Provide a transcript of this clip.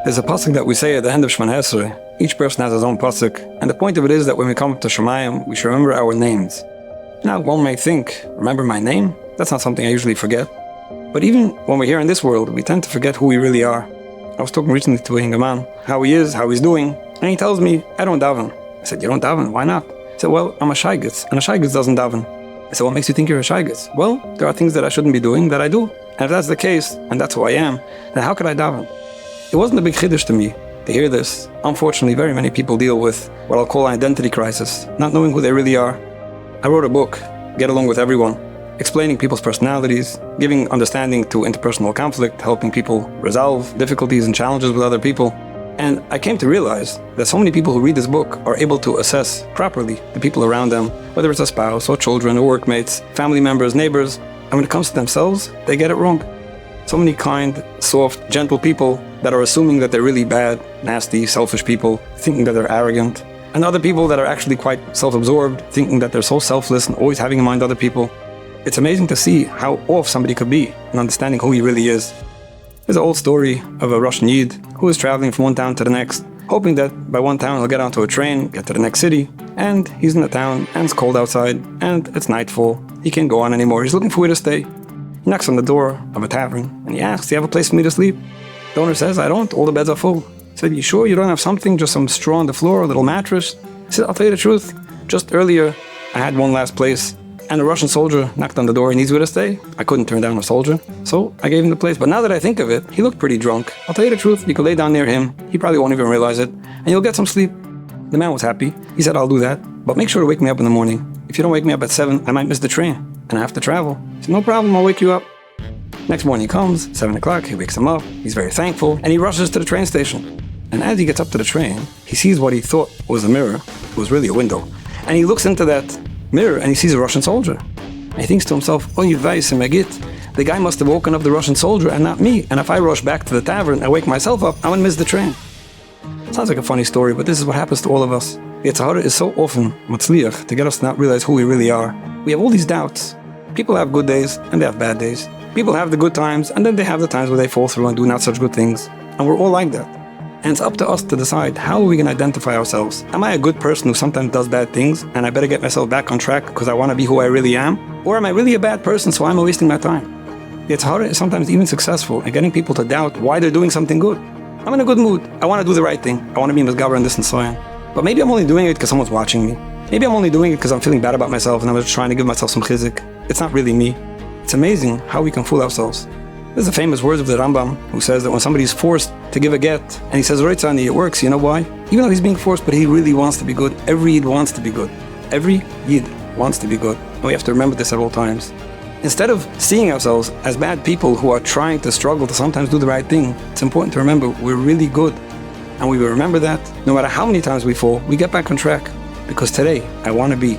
There's a pasuk that we say at the end of Shemon Esrei. Each person has his own pasuk, and the point of it is that when we come up to Shemayim, we should remember our names. Now, one may think, remember my name? That's not something I usually forget. But even when we're here in this world, we tend to forget who we really are. I was talking recently to a Hingaman, how he is, how he's doing, and he tells me, I don't daven. I said, you don't daven? Why not? He said, well, I'm a shaygitz, and a shaygitz doesn't daven. I said, what makes you think you're a shaygitz? Well, there are things that I shouldn't be doing that I do. And if that's the case, and that's who I am, then how could I daven? It wasn't a big chiddush to me to hear this. Unfortunately, very many people deal with what I'll call an identity crisis, not knowing who they really are. I wrote a book, Get Along with Everyone, explaining people's personalities, giving understanding to interpersonal conflict, helping people resolve difficulties and challenges with other people. And I came to realize that so many people who read this book are able to assess properly the people around them, whether it's a spouse or children or workmates, family members, neighbors, and when it comes to themselves, they get it wrong. So many kind, soft, gentle people that are assuming that they're really bad, nasty, selfish people, thinking that they're arrogant, and other people that are actually quite self-absorbed, thinking that they're so selfless and always having in mind other people. It's amazing to see how off somebody could be in understanding who he really is. There's an old story of a Russian Yid who is traveling from one town to the next, hoping that by one town he'll get onto a train, get to the next city, and he's in the town, and it's cold outside, and it's nightfall. He can't go on anymore. He's looking for where to stay. He knocks on the door of a tavern, and he asks, do you have a place for me to sleep? The owner says, I don't. All the beds are full. He said, you sure you don't have something, just some straw on the floor, a little mattress? He said, I'll tell you the truth. Just earlier, I had one last place, and a Russian soldier knocked on the door. He needs where to stay. I couldn't turn down a soldier, so I gave him the place. But now that I think of it, he looked pretty drunk. I'll tell you the truth. You could lay down near him. He probably won't even realize it, and you'll get some sleep. The man was happy. He said, I'll do that, but make sure to wake me up in the morning. If you don't wake me up at 7, I might miss the train, and I have to travel. He said, no problem, I'll wake you up. Next morning he comes, 7 o'clock, he wakes him up, he's very thankful, and he rushes to the train station. And as he gets up to the train, he sees what he thought was a mirror. It was really a window. And he looks into that mirror and he sees a Russian soldier. And he thinks to himself, oy vayis megit, the guy must have woken up the Russian soldier and not me, and if I rush back to the tavern and wake myself up, I'm gonna miss the train. Sounds like a funny story, but this is what happens to all of us. The Yetzer Hara is so often matzliach to get us to not realize who we really are. We have all these doubts. People have good days and they have bad days. People have the good times, and then they have the times where they fall through and do not such good things. And we're all like that. And it's up to us to decide, how are we going to identify ourselves? Am I a good person who sometimes does bad things, and I better get myself back on track because I want to be who I really am? Or am I really a bad person, so I'm wasting my time? The Yetzer Hara is sometimes even successful in getting people to doubt why they're doing something good. I'm in a good mood. I want to do the right thing. I want to be misgaber and this and so on. But maybe I'm only doing it because someone's watching me. Maybe I'm only doing it because I'm feeling bad about myself and I'm just trying to give myself some chizik. It's not really me. It's amazing how we can fool ourselves. There's the famous words of the Rambam, who says that when somebody is forced to give a get, and he says, Roitzani, it works, you know why? Even though he's being forced, but he really wants to be good. Every Yid wants to be good. Every Yid wants to be good. And we have to remember this at all times. Instead of seeing ourselves as bad people who are trying to struggle to sometimes do the right thing, it's important to remember we're really good. And we will remember that no matter how many times we fall, we get back on track. Because today, I want to be